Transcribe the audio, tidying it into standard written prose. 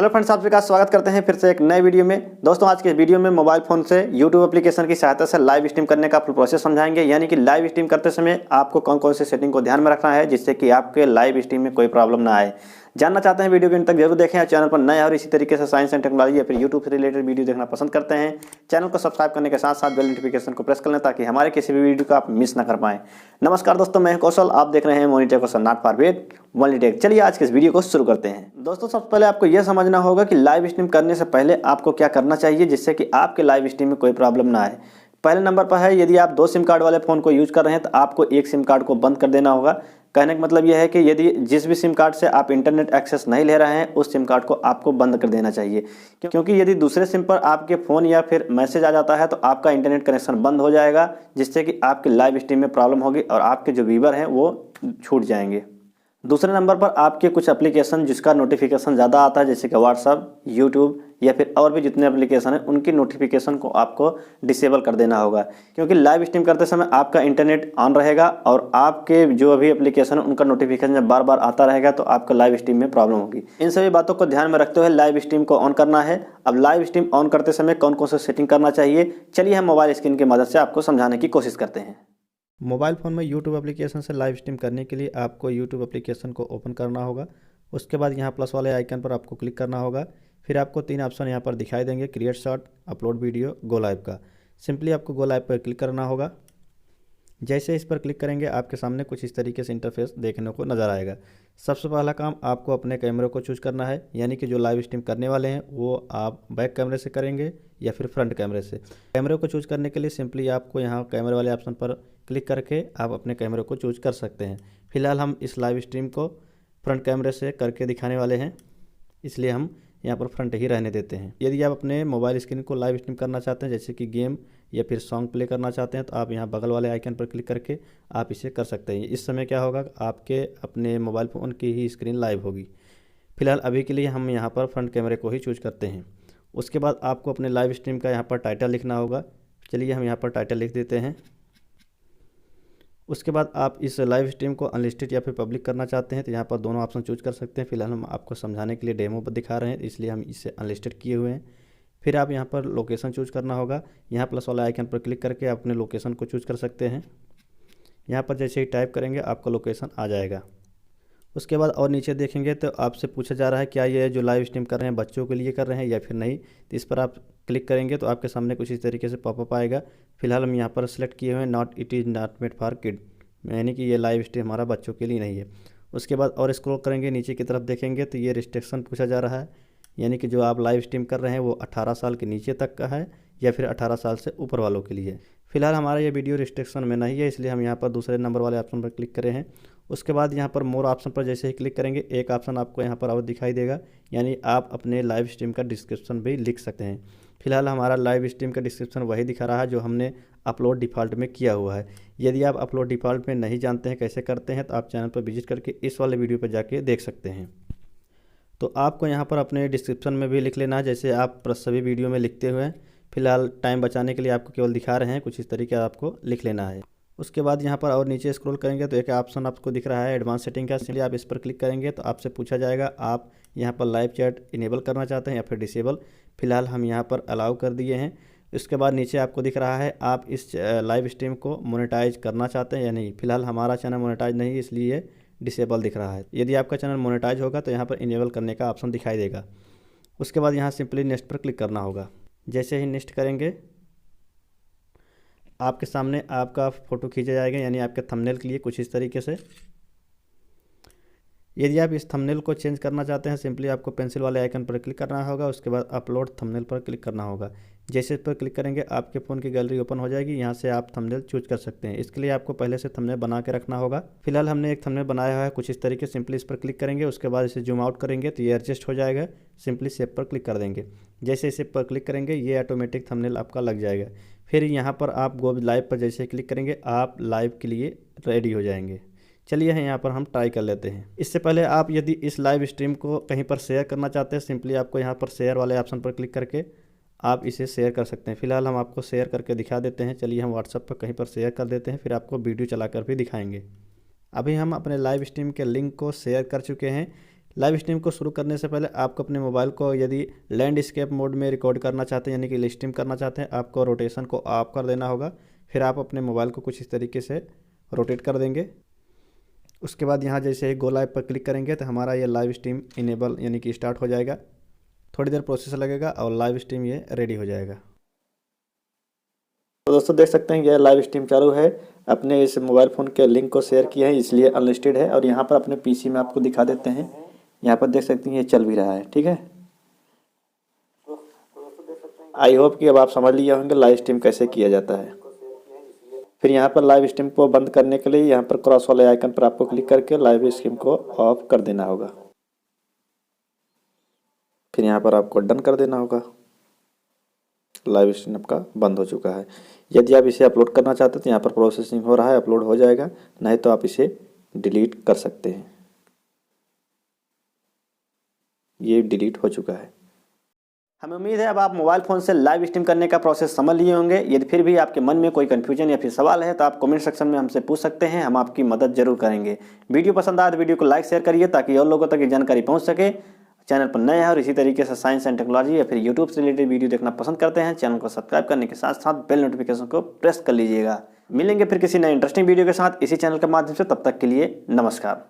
Hello friends, आप सभी का स्वागत करते हैं फिर से एक नए वीडियो में। दोस्तों, आज के वीडियो में मोबाइल फ़ोन से यूट्यूब एप्लीकेशन की सहायता से लाइव स्ट्रीम करने का फुल प्रोसेस समझाएंगे। यानी कि लाइव स्ट्रीम करते समय आपको कौन कौन से सेटिंग को ध्यान में रखना है जिससे कि आपके लाइव स्ट्रीम में कोई प्रॉब्लम ना आए। जानना चाहते हैं वीडियो के अंत तक जरूर देखें। और चैनल पर नए और इसी तरीके से साइंस एंड टेक्नोलॉजी या फिर यूट्यूब से रिलेटेड वीडियो देखना पसंद करते हैं, चैनल को सब्सक्राइब करने के साथ साथ बेल नोटिफिकेशन को प्रेस कर लें ताकि हमारे किसी भी वीडियो को आप मिस ना कर पाएं। नमस्कार दोस्तों, मैं कौशल, आप देख रहे हैं monitor Kaushal not for weight only take. चलिए आज के इस वीडियो को शुरू करते हैं। दोस्तों, सबसे पहले आपको यह समझना होगा कि लाइव स्ट्रीम करने से पहले आपको क्या करना चाहिए जिससे कि आपके लाइव स्ट्रीम में कोई प्रॉब्लम ना आए। पहले नंबर पर है, यदि आप 2 सिम कार्ड वाले फ़ोन को यूज कर रहे हैं तो आपको एक सिम कार्ड को बंद कर देना होगा। कहने का मतलब यह है कि यदि जिस भी सिम कार्ड से आप इंटरनेट एक्सेस नहीं ले रहे हैं उस सिम कार्ड को आपको बंद कर देना चाहिए, क्योंकि यदि दूसरे सिम पर आपके फ़ोन या फिर मैसेज आ जाता है तो आपका इंटरनेट कनेक्शन बंद हो जाएगा, जिससे कि आपके लाइव स्ट्रीम में प्रॉब्लम होगी और आपके जो व्यूअर हैं वो छूट जाएंगे। दूसरे नंबर पर आपके कुछ एप्लीकेशन जिसका नोटिफिकेशन ज़्यादा आता है, जैसे कि व्हाट्सअप, यूट्यूब या फिर और भी जितने एप्लीकेशन हैं उनकी नोटिफिकेशन को आपको डिसेबल कर देना होगा, क्योंकि लाइव स्ट्रीम करते समय आपका इंटरनेट ऑन रहेगा और आपके जो भी एप्लीकेशन है उनका नोटिफिकेशन जब बार बार आता रहेगा तो आपका लाइव स्ट्रीम में प्रॉब्लम होगी। इन सभी बातों को ध्यान में रखते हुए लाइव स्ट्रीम को ऑन करना है। अब लाइव स्ट्रीम ऑन करते समय कौन कौन सा सेटिंग करना चाहिए, चलिए हम मोबाइल स्क्रीन की मदद से आपको समझाने की कोशिश करते हैं। मोबाइल फ़ोन में यूट्यूब एप्लीकेशन से लाइव स्ट्रीम करने के लिए आपको यूट्यूब एप्लीकेशन को ओपन करना होगा। उसके बाद यहाँ प्लस वाले आइकन पर आपको क्लिक करना होगा। फिर आपको 3 ऑप्शन यहाँ पर दिखाई देंगे, create short, upload video, go live का। सिंपली आपको गो लाइव पर क्लिक करना होगा। जैसे इस पर क्लिक करेंगे आपके सामने कुछ इस तरीके से इंटरफेस देखने को नज़र आएगा। सबसे पहला काम आपको अपने कैमरे को चूज करना है, यानी कि जो लाइव स्ट्रीम करने वाले हैं वो आप बैक कैमरे से करेंगे या फिर फ्रंट कैमरे से। कैमरे को चूज करने के लिए सिंपली आपको यहाँ कैमरे वाले ऑप्शन पर क्लिक करके आप अपने कैमरे को चूज कर सकते हैं। फिलहाल हम इस लाइव स्ट्रीम को फ्रंट कैमरे से करके दिखाने वाले हैं, इसलिए हम यहाँ पर फ्रंट ही रहने देते हैं। यदि आप अपने मोबाइल स्क्रीन को लाइव स्ट्रीम करना चाहते हैं, जैसे कि गेम या फिर सॉन्ग प्ले करना चाहते हैं, तो आप यहाँ बगल वाले आइकन पर क्लिक करके आप इसे कर सकते हैं। इस समय क्या होगा, आपके अपने मोबाइल फ़ोन की ही स्क्रीन लाइव होगी। फिलहाल अभी के लिए हम यहाँ पर फ्रंट कैमरे को ही चूज करते हैं। उसके बाद आपको अपने लाइव स्ट्रीम का यहाँ पर टाइटल लिखना होगा। चलिए हम यहाँ पर टाइटल लिख देते हैं। उसके बाद आप इस लाइव स्ट्रीम को अनलिस्टेड या फिर पब्लिक करना चाहते हैं तो यहाँ पर दोनों ऑप्शन चूज कर सकते हैं। फिलहाल हम आपको समझाने के लिए डेमो पर दिखा रहे हैं, इसलिए हम इसे अनलिस्टेड किए हुए हैं। फिर आप यहाँ पर लोकेशन चूज करना होगा। यहाँ प्लस वाला आइकन पर क्लिक करके आप अपने लोकेशन को चूज कर सकते हैं। यहाँ पर जैसे ही टाइप करेंगे आपका लोकेशन आ जाएगा। उसके बाद और नीचे देखेंगे तो आपसे पूछा जा रहा है क्या ये जो लाइव स्ट्रीम कर रहे हैं बच्चों के लिए कर रहे हैं या फिर नहीं। तो इस पर आप क्लिक करेंगे तो आपके सामने कुछ इस तरीके से पॉपअप आएगा। फिलहाल हम यहाँ पर सेलेक्ट किए हुए हैं not, it is not made for kid, यानी कि ये लाइव स्ट्रीम हमारा बच्चों के लिए नहीं है। उसके बाद और स्क्रॉल करेंगे नीचे की तरफ देखेंगे तो ये रिस्ट्रिक्शन पूछा जा रहा है, यानी कि जो आप लाइव स्ट्रीम कर रहे हैं वो 18 साल के नीचे तक का है या फिर 18 साल से ऊपर वालों के लिए। फिलहाल हमारा ये वीडियो रिस्ट्रिक्शन में नहीं है, इसलिए हम यहाँ पर दूसरे नंबर वाले ऑप्शन पर क्लिक करें हैं। उसके बाद यहाँ पर मोर ऑप्शन पर जैसे ही क्लिक करेंगे एक ऑप्शन आपको यहाँ पर और दिखाई देगा, यानी आप अपने लाइव स्ट्रीम का डिस्क्रिप्शन भी लिख सकते हैं। फिलहाल हमारा लाइव स्ट्रीम का डिस्क्रिप्शन वही दिखा रहा है जो हमने अपलोड डिफ़ॉल्ट में किया हुआ है। यदि आप अपलोड डिफ़ॉल्ट में नहीं जानते हैं कैसे करते हैं तो आप चैनल पर विजिट करके इस वाले वीडियो पर जाके देख सकते हैं। तो आपको यहाँ पर अपने डिस्क्रिप्शन में भी लिख लेना है जैसे आप सभी वीडियो में लिखते हुए हैं। फिलहाल टाइम बचाने के लिए आपको केवल दिखा रहे हैं, कुछ इस तरीके आपको लिख लेना है। उसके बाद यहाँ पर और नीचे स्क्रॉल करेंगे तो एक ऑप्शन आपको दिख रहा है एडवांस सेटिंग का। इसलिए आप इस पर क्लिक करेंगे तो आपसे पूछा जाएगा आप यहाँ पर लाइव चैट इनेबल करना चाहते हैं या फिर डिसेबल। फिलहाल हम यहाँ पर अलाउ कर दिए हैं। उसके बाद नीचे आपको दिख रहा है आप इस लाइव स्ट्रीम को मोनेटाइज करना चाहते हैं या नहीं। फिलहाल हमारा चैनल मोनेटाइज नहीं है, इसलिए डिसेबल दिख रहा है। यदि आपका चैनल मोनेटाइज होगा तो यहाँ पर इनेबल करने का ऑप्शन दिखाई देगा। उसके बाद यहाँ सिंपली नेक्स्ट पर क्लिक करना होगा। जैसे ही नेक्स्ट करेंगे आपके सामने आपका फ़ोटो खींचा जाएगा, यानी आपके थंबनेल के लिए कुछ इस तरीके से। यदि आप इस थंबनेल को चेंज करना चाहते हैं सिंपली आपको पेंसिल वाले आइकन पर क्लिक करना होगा। उसके बाद अपलोड थंबनेल पर क्लिक करना होगा। जैसे इस पर क्लिक करेंगे आपके फ़ोन की गैलरी ओपन हो जाएगी। यहाँ से आप थंबनेल चूज कर सकते हैं। इसके लिए आपको पहले से थंबनेल बना के रखना होगा। फिलहाल हमने एक थंबनेल बनाया हुआ है कुछ इस तरीके। सिंपली इस पर क्लिक करेंगे, उसके बाद इसे जूम आउट करेंगे तो ये एडजस्ट हो जाएगा। सिंपली सेव पर क्लिक कर देंगे। जैसे इसे पर क्लिक करेंगे ये ऑटोमेटिक थंबनेल आपका लग जाएगा। फिर यहाँ पर आप गो लाइव पर जैसे क्लिक करेंगे आप लाइव के लिए रेडी हो जाएंगे। चलिए यहाँ पर हम ट्राई कर लेते हैं। इससे पहले आप यदि इस लाइव स्ट्रीम को कहीं पर शेयर करना चाहते हैं सिंपली आपको यहाँ पर शेयर वाले ऑप्शन पर क्लिक करके आप इसे शेयर कर सकते हैं। फिलहाल हम आपको शेयर करके दिखा देते हैं। चलिए हम व्हाट्सएप पर कहीं पर शेयर कर देते हैं, फिर आपको वीडियो चलाकर भी दिखाएंगे। अभी हम अपने लाइव स्ट्रीम के लिंक को शेयर कर चुके हैं। लाइव स्ट्रीम को शुरू करने से पहले आपको अपने मोबाइल को यदि लैंडस्केप मोड में रिकॉर्ड करना चाहते हैं यानी कि स्ट्रीम करना चाहते हैं, आपको रोटेशन को ऑफ कर देना होगा। फिर आप अपने मोबाइल को कुछ इस तरीके से रोटेट कर देंगे। उसके बाद यहाँ जैसे ही गो लाइव पर क्लिक करेंगे तो हमारा ये लाइव स्ट्रीम इनेबल यानी कि स्टार्ट हो जाएगा। थोड़ी देर प्रोसेस लगेगा और लाइव स्ट्रीम ये रेडी हो जाएगा। तो दोस्तों देख सकते हैं यह लाइव स्ट्रीम चालू है। अपने इस मोबाइल फ़ोन के लिंक को शेयर किया है इसलिए अनलिस्टेड है। और यहाँ पर अपने पीसी में आपको दिखा देते हैं, यहाँ पर देख सकते हैं ये चल भी रहा है। ठीक है, आई होप कि अब आप समझ लिए होंगे लाइव स्ट्रीम कैसे किया जाता है। फिर यहाँ पर लाइव स्ट्रीम को बंद करने के लिए यहाँ पर क्रॉस वाले आइकन पर आपको क्लिक करके लाइव स्ट्रीम को ऑफ कर देना होगा। फिर यहाँ पर आपको डन कर देना होगा। लाइव स्ट्रीम आपका बंद हो चुका है। यदि आप इसे अपलोड करना चाहते हैं तो यहाँ पर प्रोसेसिंग हो रहा है, अपलोड हो जाएगा, नहीं तो आप इसे डिलीट कर सकते हैं। ये डिलीट हो चुका है। हमें उम्मीद है अब आप मोबाइल फ़ोन से लाइव स्ट्रीम करने का प्रोसेस समझ लिए होंगे। यदि फिर भी आपके मन में कोई कन्फ्यूजन या फिर सवाल है तो आप कमेंट सेक्शन में हमसे पूछ सकते हैं, हम आपकी मदद जरूर करेंगे। वीडियो पसंद आए तो वीडियो को लाइक शेयर करिए ताकि और लोगों तक ये जानकारी पहुंच सके। चैनल पर नए हैं और इसी तरीके से साइंस एंड टेक्नोलॉजी या फिर यूट्यूब से रिलेटेड वीडियो देखना पसंद करते हैं, चैनल को सब्सक्राइब करने के साथ साथ बेल नोटिफिकेशन को प्रेस कर लीजिएगा। मिलेंगे फिर किसी नए इंटरेस्टिंग वीडियो के साथ इसी चैनल के माध्यम से, तब तक के लिए नमस्कार।